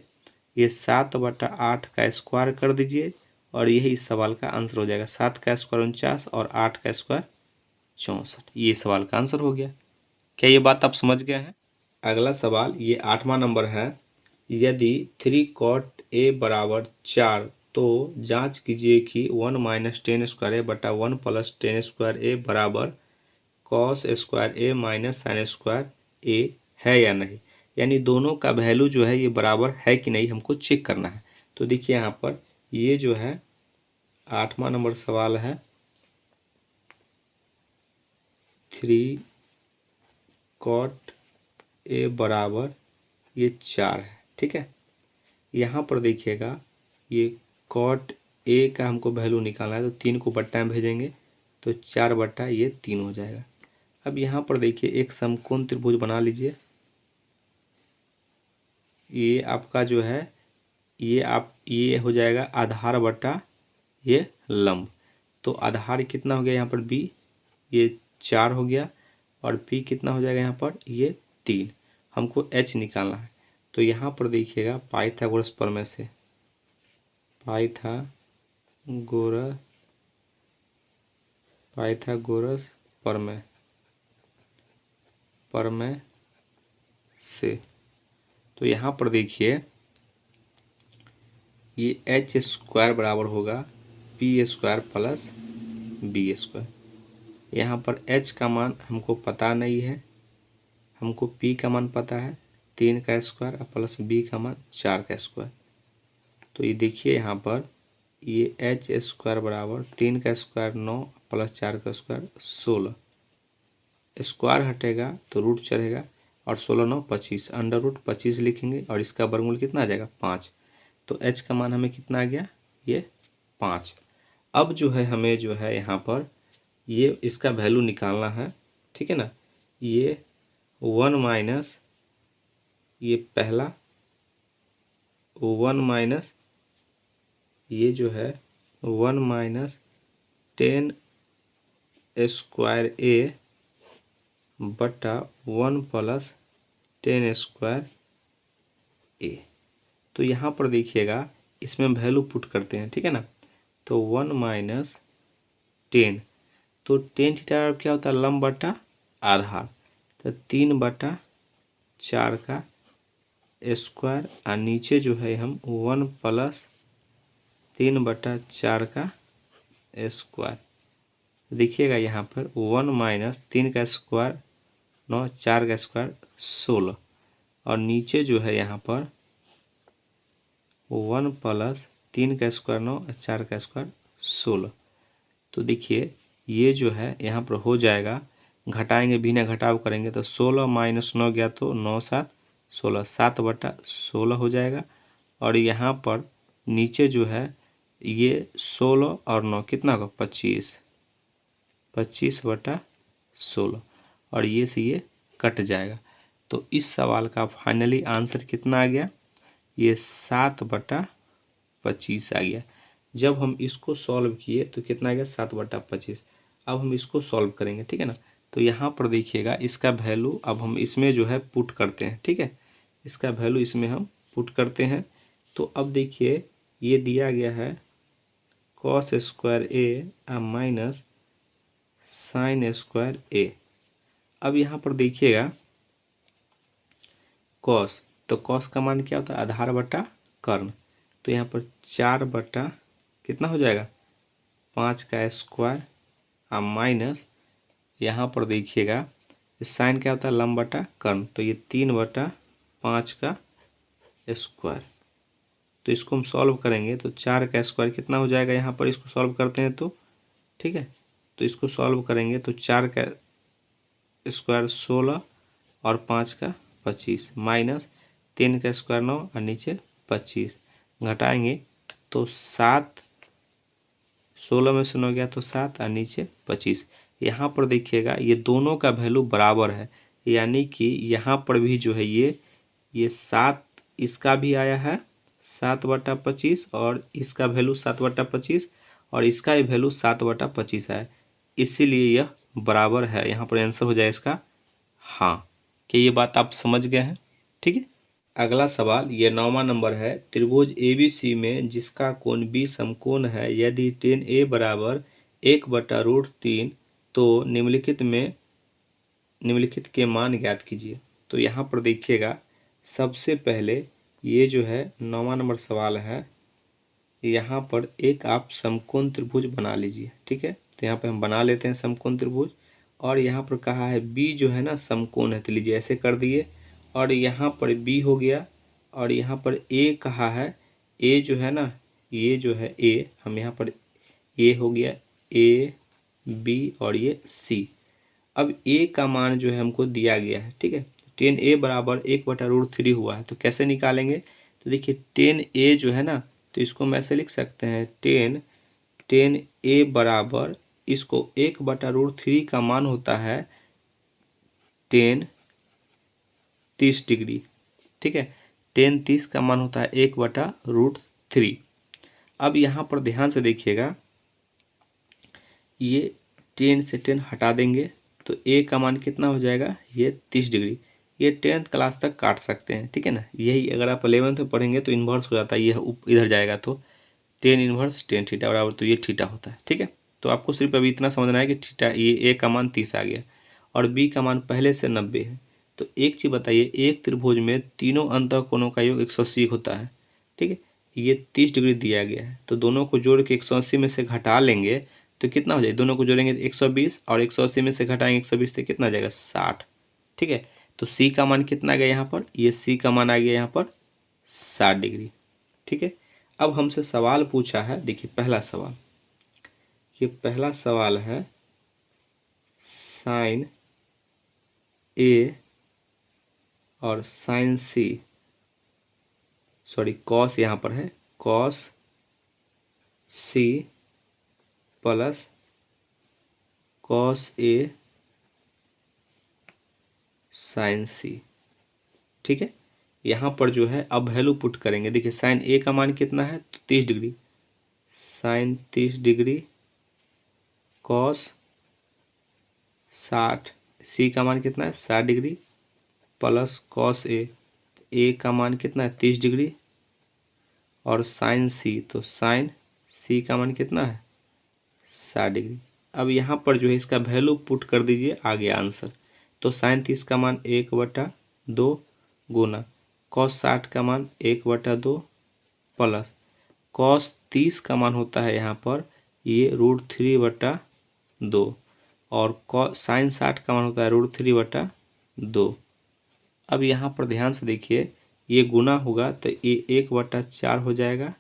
ये 7/8 का स्क्वायर कर दीजिए और यही इस सवाल का आंसर हो जाएगा। 7 का स्क्वायर 49 और 8 का स्क्वायर 64। ये सवाल का आंसर हो गया। क्या ये बात आप समझ गए हैं? अगला सवाल ये 8वां नंबर है। यदि 3 cot a बराबर 4 तो जांच कीजिए कि 1 माइनस 10 स्क्वायर ए बटा 1 प्लस 10 स्क्वायर ए बराबर कॉस स्क्वायर ए माइनस साइन स्क्वायर ए है या नहीं। यानी दोनों का वैल्यू जो है ये बराबर है कि नहीं, हमको चेक करना है। तो देखिए यहाँ पर ये जो है 8वां नंबर सवाल है। 3 cot a बराबर ये 4 है। ठीक है। यहाँ पर देखिएगा ये cot a का हमको वैल्यू निकालना है, तो 3 को बट्टा में भेजेंगे तो 4 बट्टा ये 3 हो जाएगा। अब यहाँ पर देखिए एक समकोण त्रिभुज बना लीजिए। ये आपका जो है ये हो जाएगा आधार बटा ये लंब। तो आधार कितना हो गया यहाँ पर b, ये 4 हो गया और p कितना हो जाएगा यहाँ पर ये 3। हमको एच निकालना है। तो यहाँ पर देखिएगा पाइथागोरस प्रमेय से, पाइथागोरस प्रमेय से, तो यहाँ पर देखिए ये एच स्क्वायर बराबर होगा P square plus B square. यहाँ पर एच का मान हमको पता नहीं है, हमको पी का मान पता है 3 का स्क्वायर प्लस बी का मान 4 का स्क्वायर। तो ये देखिए यहाँ पर ये एच स्क्वायर बराबर 3 का स्क्वायर 9 प्लस 4 का स्क्वायर 16, स्क्वायर हटेगा तो रूट चढ़ेगा और 16 9 25, अंडर रूट 25 लिखेंगे और इसका वर्गमूल कितना आ जाएगा 5। तो एच का मान हमें कितना आ गया ये 5। अब जो है हमें जो है यहाँ पर ये इसका वैल्यू निकालना है, ठीक है ना। ये 1 माइनस ये पहला 1 माइनस ये जो है 1 माइनस 10 स्क्वायर ए बटा 1 प्लस 10 स्क्वायर ए। तो यहाँ पर देखिएगा इसमें वैल्यू पुट करते हैं, ठीक है ना। तो 1 माइनस 10, तो 10 थीटा क्या होता है लंब बटा आधार, तो 3/4 का स्क्वायर और नीचे जो है हम 1 प्लस 3/4 का स्क्वायर। देखिएगा यहाँ पर 1 माइनस 3 का स्क्वायर 9, 4 का स्क्वायर 16 और नीचे जो है यहाँ पर 1 प्लस 3 का स्क्वायर 9 और 4 का स्क्वायर 16। तो देखिए ये जो है यहाँ पर हो जाएगा, घटाएंगे बिना घटाव करेंगे तो 16 माइनस 9 गया तो 9 7 16, 7/16 हो जाएगा। और यहाँ पर नीचे जो है ये 16 और 9 कितना होगा 25, 25/16 और ये से ये कट जाएगा। तो इस सवाल का फाइनली आंसर कितना आ गया, ये 7/25 आ गया। जब हम इसको सॉल्व किए तो कितना आ गया 7/25। अब हम इसको सॉल्व करेंगे, ठीक है ना। तो यहाँ पर देखिएगा इसका वैल्यू अब हम इसमें जो है पुट करते हैं, ठीक है। इसका वैल्यू इसमें हम पुट करते हैं। तो अब देखिए ये दिया गया है कॉस स्क्वायर ए माइनस साइन स्क्वायर ए। अब यहाँ पर देखिएगा कॉस, तो कॉस का मान क्या होता है आधार बटा कर्ण। तो यहाँ पर 4 बटा कितना हो जाएगा 5 का स्क्वायर और माइनस यहाँ पर देखिएगा साइन क्या होता है लंब बटा कर्ण, तो ये 3/5 का स्क्वायर। तो इसको हम सॉल्व करेंगे तो 4 का स्क्वायर कितना हो जाएगा, यहाँ पर इसको सॉल्व करते हैं तो ठीक है। तो इसको सॉल्व करेंगे तो 4 का स्क्वायर 16 और 5 का 25 माइनस 3 का स्क्वायर 9 और नीचे 25, घटाएंगे तो 7, 16 में से 9 गया तो 7 और नीचे 25। यहाँ पर देखिएगा ये दोनों का वैल्यू बराबर है, यानी कि यहाँ पर भी जो है ये 7 इसका भी आया है 7/25 और इसका वैल्यू 7/25 और इसका भी वैल्यू 7/25 है, इसीलिए यह बराबर है। यहाँ पर आंसर हो जाए इसका हाँ। कि ये बात आप समझ गए हैं, ठीक है। अगला सवाल ये 9वां नंबर है। त्रिभुज ABC में जिसका कोण B समकोण है, यदि tan A बराबर 1/√3 तो निम्नलिखित के मान ज्ञात कीजिए। तो यहाँ पर देखिएगा सबसे पहले ये जो है 9वां नंबर सवाल है, यहाँ पर एक आप समकोण त्रिभुज बना लीजिए, ठीक है। तो यहाँ पर हम बना लेते हैं समकोण त्रिभुज और यहाँ पर कहा है B जो है ना समकोण है, तो लीजिए ऐसे कर दिए और यहाँ पर B हो गया और यहाँ पर A कहा है, A जो है ना ये जो है A, हम यहाँ पर A हो गया A B और ये C। अब A का मान जो है हमको दिया गया है, ठीक है। tan A बराबर 1/√3 हुआ है, तो कैसे निकालेंगे। तो देखिए tan A जो है ना तो इसको हम ऐसे लिख सकते हैं tan A बराबर इसको 1/√3 का मान होता है tan 30 डिग्री, ठीक है। tan 30 का मान होता है 1/√3। अब यहाँ पर ध्यान से देखिएगा ये tan से tan हटा देंगे तो A का मान कितना हो जाएगा ये 30 डिग्री। ये 10th क्लास तक काट सकते हैं, ठीक है ना। यही अगर आप 11th में पढ़ेंगे तो इन्वर्स हो जाता है, ये इधर जाएगा तो 10 इन्वर्स 10 थीटा बराबर, तो ये थीटा होता है, ठीक है। तो आपको सिर्फ अभी इतना समझना है कि थीटा, ये ए का मान 30 आ गया और बी का मान पहले से 90 है। तो एक चीज़ बताइए, एक त्रिभुज में तीनों अंतःकोणों का योग 180 होता है, ठीक है। ये 30 डिग्री दिया गया है, तो दोनों को जोड़ के 180 में से घटा लेंगे तो कितना हो जाएगा, दोनों को जोड़ेंगे तो 120 और 180 में से घटाएंगे 120 तो कितना आ जाएगा 60, ठीक है। तो सी का मान कितना आ गया यहाँ पर, ये सी का मान आ गया यहाँ पर 60 डिग्री, ठीक है। अब हमसे सवाल पूछा है, देखिए पहला सवाल, ये पहला सवाल है साइन ए और साइन सी, सॉरी कॉस यहाँ पर है, cos C plus cos A sign सी, ठीक है। यहाँ पर जो है अब वैल्यू पुट करेंगे, देखिए साइन ए का मान कितना है तो 30 डिग्री, साइन 30 डिग्री कॉस 60, सी का मान कितना है 60 डिग्री प्लस कॉस ए का मान कितना है 30 डिग्री और साइन सी, तो साइन सी का मान कितना है 60 डिग्री। अब यहाँ पर जो है इसका वैल्यू पुट कर दीजिए, आ गया आंसर। तो साइन 30 का मान 1/2 गुना कॉस 60 का मान 1/2 प्लस कॉस 30 का मान होता है यहाँ पर ये √3/2 और साइन 60 का मान होता है √3/2। अब यहाँ पर ध्यान से देखिए, ये गुना होगा तो ये 1/4 हो जाएगा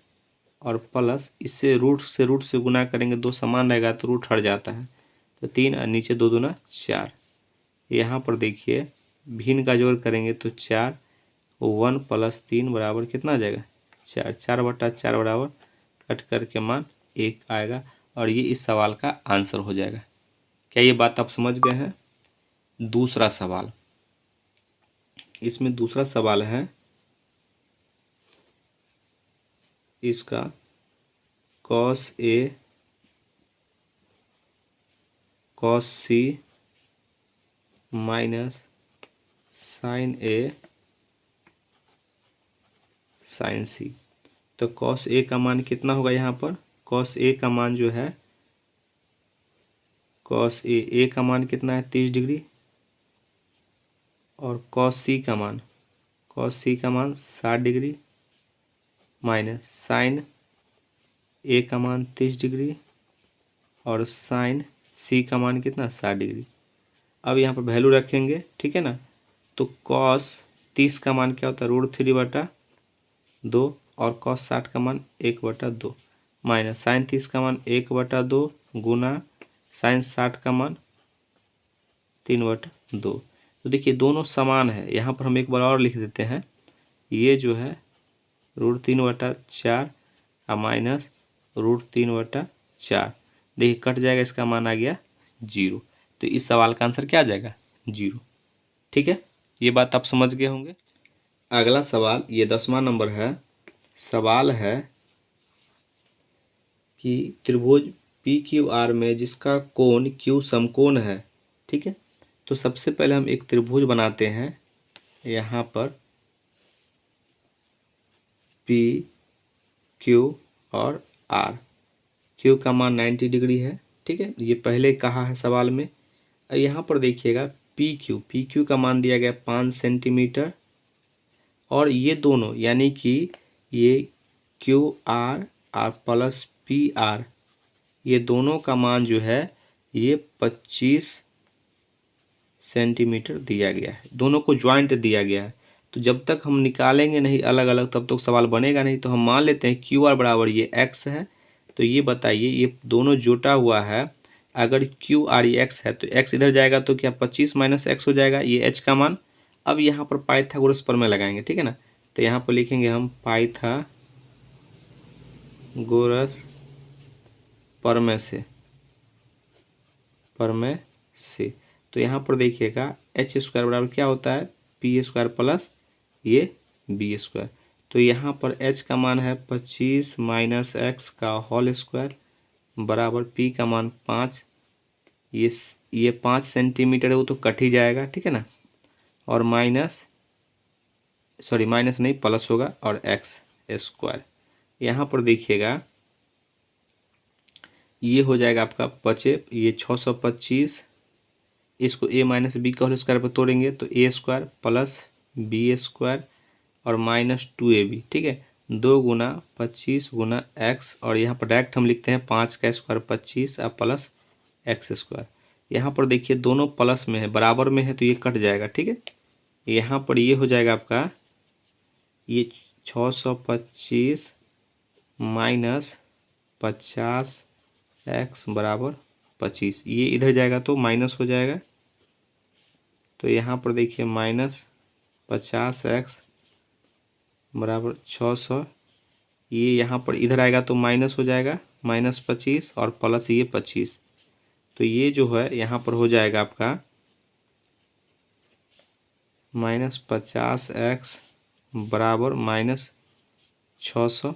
और प्लस इससे रूट से गुना करेंगे, दो समान रहेगा तो रूट हट जाता है, तो 3 और नीचे 2 दूना 4। यहाँ पर देखिए भिन्न का जोड़ करेंगे तो 4, 1 + 3 बराबर कितना आ जाएगा 4, 4/4 बराबर कट करके मान 1 आएगा और ये इस सवाल का आंसर हो जाएगा। क्या ये बात आप समझ गए हैं। दूसरा सवाल, इसमें दूसरा सवाल है इसका cos A cos C minus sign A sign सी। तो कॉस ए का मान कितना होगा यहाँ पर, कॉस ए का मान जो है, कॉस ए का मान कितना है 30 डिग्री और कॉस सी का मान 60 डिग्री माइनस साइन ए का मान 30 डिग्री और साइन सी का मान कितना 60 डिग्री। अब यहाँ पर वैल्यू रखेंगे, ठीक है ना। तो कॉस 30 का मान क्या होता है √3/2 और कॉस 60 का मान 1/2 माइनस साइन 30 का मान 1/2 गुना साइन 60 का मान 3/2। तो देखिए दोनों समान है, यहाँ पर हम एक बार और लिख देते हैं, ये जो है √3/4 और माइनस √3/4, देखिए कट जाएगा, इसका मान आ गया 0। तो इस सवाल का आंसर क्या आ जाएगा 0, ठीक है। ये बात आप समझ गए होंगे। अगला सवाल, ये 10वां नंबर है। सवाल है कि त्रिभुज PQR में जिसका कोण Q समकोण है, ठीक है। तो सबसे पहले हम एक त्रिभुज बनाते हैं, यहाँ पर P Q और R, Q का मान 90 डिग्री है, ठीक है, ये पहले कहा है सवाल में। यहाँ पर देखिएगा PQ का मान दिया गया 5 सेंटीमीटर और ये दोनों यानी कि ये QR और प्लस PR, ये दोनों का मान जो है ये 25 सेंटीमीटर दिया गया है, दोनों को ज्वाइंट दिया गया है। तो जब तक हम निकालेंगे नहीं अलग अलग तब तक सवाल बनेगा नहीं। तो हम मान लेते हैं QR बराबर ये x है, तो ये बताइए ये दोनों जुटा हुआ है, अगर QR ये x है तो x इधर जाएगा तो क्या 25 - x हो जाएगा, ये h का मान। अब यहाँ पर पाइथागोरस प्रमेय लगाएंगे, ठीक है ना। तो यहाँ पर लिखेंगे हम पाइथागोरस प्रमेय से। तो यहाँ पर देखिएगा h² बराबर क्या होता है p² प्लस ये b²। तो यहाँ पर h का मान है 25 - x का होल स्क्वायर बराबर p का मान 5, ये 5 सेंटीमीटर है, वो तो कट ही जाएगा, ठीक है ना। और माइनस नहीं प्लस होगा और एक्स स्क्वायर। यहाँ पर देखिएगा ये हो जाएगा आपका बचे ये 625, इसको a माइनस बी का होल स्क्वायर पर तोड़ेंगे तो a square plus B square और माइनस 2ab। ठीक है, 2 गुना 25 गुना एक्स, और यहाँ पर डायरेक्ट हम लिखते हैं 5 का स्क्वायर 25 और प्लस एक्स स्क्वायर। यहाँ पर देखिए दोनों प्लस में है, बराबर में है, तो ये कट जाएगा। ठीक है, यहाँ पर ये हो जाएगा आपका ये 625 माइनस 50 एक्स बराबर 25, ये इधर जाएगा तो माइनस हो जाएगा। तो यहाँ पर देखिए -50x बराबर 600, ये यहाँ पर इधर आएगा तो माइनस हो जाएगा -25 और प्लस ये 25। तो ये जो है यहाँ पर हो जाएगा आपका -50x बराबर -600।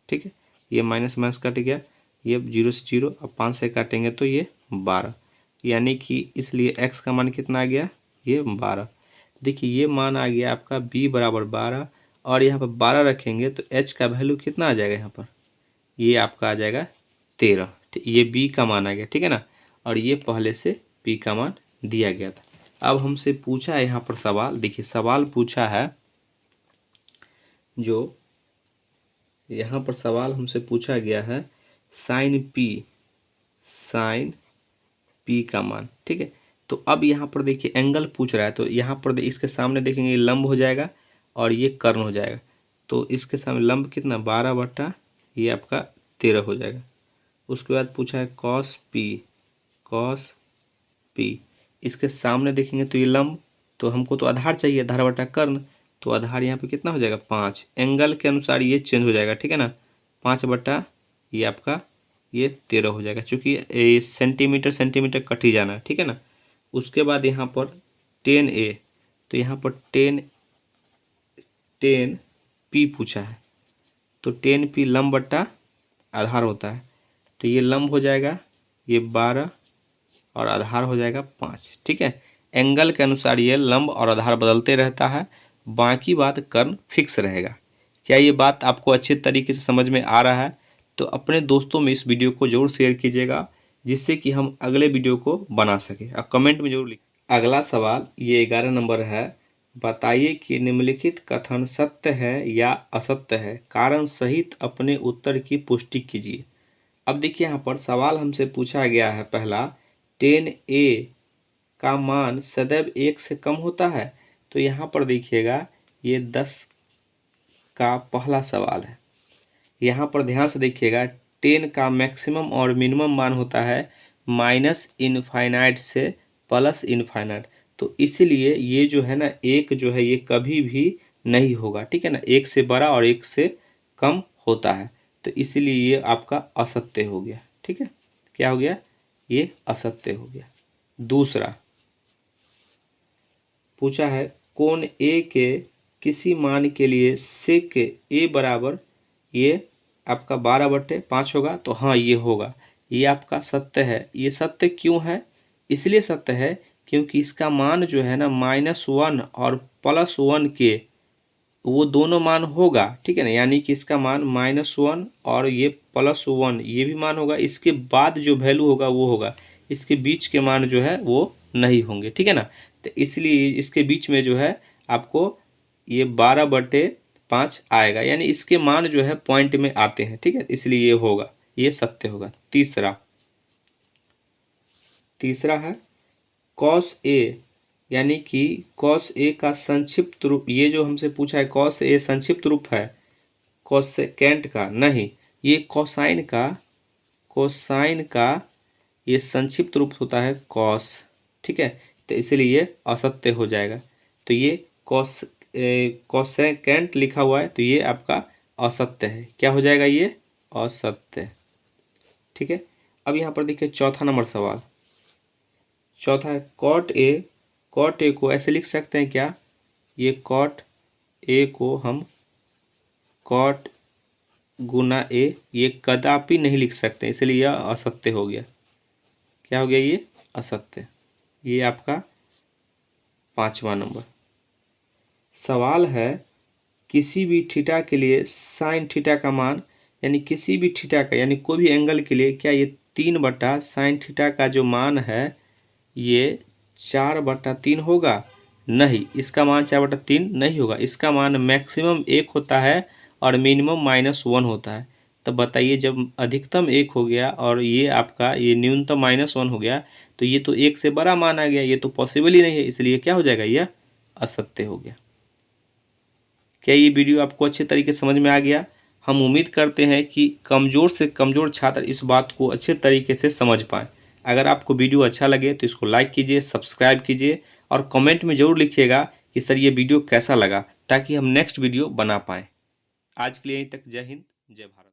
ठीक है, ये माइनस माइनस कट गया, ये 0 से 0, अब 5 से काटेंगे तो ये 12, यानी कि इसलिए x का मान कितना आ गया, ये 12। देखिए ये मान आ गया आपका b बराबर 12, और यहाँ पर 12 रखेंगे तो h का वैल्यू कितना आ जाएगा, यहाँ पर ये आपका आ जाएगा 13। ये b का मान आ गया, ठीक है ना, और ये पहले से p का मान दिया गया था। अब हमसे पूछा है यहाँ पर सवाल, देखिए सवाल पूछा है, जो यहाँ पर सवाल हमसे पूछा गया है साइन पी का मान। ठीक है, तो अब यहाँ पर देखिए एंगल पूछ रहा है, तो यहाँ पर इसके सामने देखेंगे लंब हो जाएगा और ये कर्ण हो जाएगा। तो इसके सामने लंब कितना 12 बटा ये आपका 13 हो जाएगा। उसके बाद पूछा है कॉस पी, इसके सामने देखेंगे तो ये लंब, तो हमको तो आधार चाहिए, आधार बटा कर्ण, तो आधार यहाँ पे कितना हो जाएगा 5, एंगल के अनुसार ये चेंज हो जाएगा। ठीक है ना, 5 बटा ये आपका ये 13 हो जाएगा, चूँकि सेंटीमीटर सेंटीमीटर कट ही जाना है। ठीक है ना, उसके बाद यहाँ पर 10a, तो यहाँ पर 10p पूछा है, तो 10p लंब बट्टा आधार होता है, तो ये लंब हो जाएगा ये 12 और आधार हो जाएगा 5। ठीक है, एंगल के अनुसार ये लंब और आधार बदलते रहता है, बाकी बात कर्ण फिक्स रहेगा। क्या ये बात आपको अच्छे तरीके से समझ में आ रहा है? तो अपने दोस्तों में इस वीडियो को जरूर शेयर कीजिएगा, जिससे कि हम अगले वीडियो को बना सकें। आप कमेंट में जरूर लिखें। अगला सवाल ये 11 नंबर है, बताइए कि निम्नलिखित कथन सत्य है या असत्य है, कारण सहित अपने उत्तर की पुष्टि कीजिए। अब देखिए यहाँ पर सवाल हमसे पूछा गया है पहला, 10a का मान सदैव 1 से कम होता है। तो यहाँ पर देखिएगा ये 10 का पहला सवाल है। यहाँ पर ध्यान से देखिएगा 10 का मैक्सिमम और मिनिमम मान होता है -इनफाइनाइट से +इनफाइनाइट, तो इसीलिए ये जो है ना एक जो है ये कभी भी नहीं होगा। ठीक है ना, 1 से बड़ा और 1 से कम होता है, तो इसीलिए ये आपका असत्य हो गया। ठीक है, क्या हो गया, ये असत्य हो गया। दूसरा पूछा है कोण ए के किसी मान के लिए सेक ए बराबर ये आपका 12/5 होगा, तो हाँ ये होगा, ये आपका सत्य है। ये सत्य क्यों है, इसलिए सत्य है क्योंकि इसका मान जो है ना -1 और +1 के वो दोनों मान होगा। ठीक है ना, यानी कि इसका मान -1 और ये +1 ये भी मान होगा, इसके बाद जो वैल्यू होगा वो होगा, इसके बीच के मान जो है वो नहीं होंगे। ठीक है ना, तो इसलिए इसके बीच में जो है आपको ये 12/5 आएगा, यानी इसके मान जो है पॉइंट में आते हैं। ठीक है, इसलिए ये होगा, ये सत्य होगा। तीसरा है कॉस ए, यानी कि कॉस ए का संक्षिप्त रूप, ये जो हमसे पूछा है कॉस ए संक्षिप्त रूप है कोसेकेंट का, नहीं, ये कोसाइन का ये संक्षिप्त रूप होता है कॉस। ठीक है, तो इसलिए ये असत्य हो जाएगा। तो ये कोसेकेंट लिखा हुआ है, तो ये आपका असत्य है। क्या हो जाएगा, ये असत्य। ठीक है, अब यहाँ पर देखिए चौथा नंबर सवाल, चौथा है कॉट ए को ऐसे लिख सकते हैं क्या, ये कॉट ए को हम कॉट गुना ए ये कदापि नहीं लिख सकते, इसलिए यह असत्य हो गया। क्या हो गया, ये असत्य। ये आपका 5वां नंबर। सवाल है किसी भी थीटा के लिए साइन थीटा का मान, यानी किसी भी थीटा का यानी कोई भी एंगल के लिए क्या ये 3/साइन थीटा का जो मान है ये 4/3 होगा? नहीं, इसका मान 4/3 नहीं होगा। इसका मान मैक्सिमम 1 होता है और मिनिमम -1 होता है। तब बताइए, जब अधिकतम 1 हो गया और ये आपका ये न्यूनतम -1 हो गया तो ये तो 1 से बड़ा मान आ गया, ये तो पॉसिबल ही नहीं है, इसलिए क्या हो जाएगा, यह असत्य हो गया। क्या ये वीडियो आपको अच्छे तरीके से समझ में आ गया? हम उम्मीद करते हैं कि कमज़ोर से कमज़ोर छात्र इस बात को अच्छे तरीके से समझ पाएँ। अगर आपको वीडियो अच्छा लगे तो इसको लाइक कीजिए, सब्सक्राइब कीजिए और कमेंट में ज़रूर लिखिएगा कि सर ये वीडियो कैसा लगा, ताकि हम नेक्स्ट वीडियो बना पाएँ। आज के लिए यहीं तक। जय हिंद, जय भारत।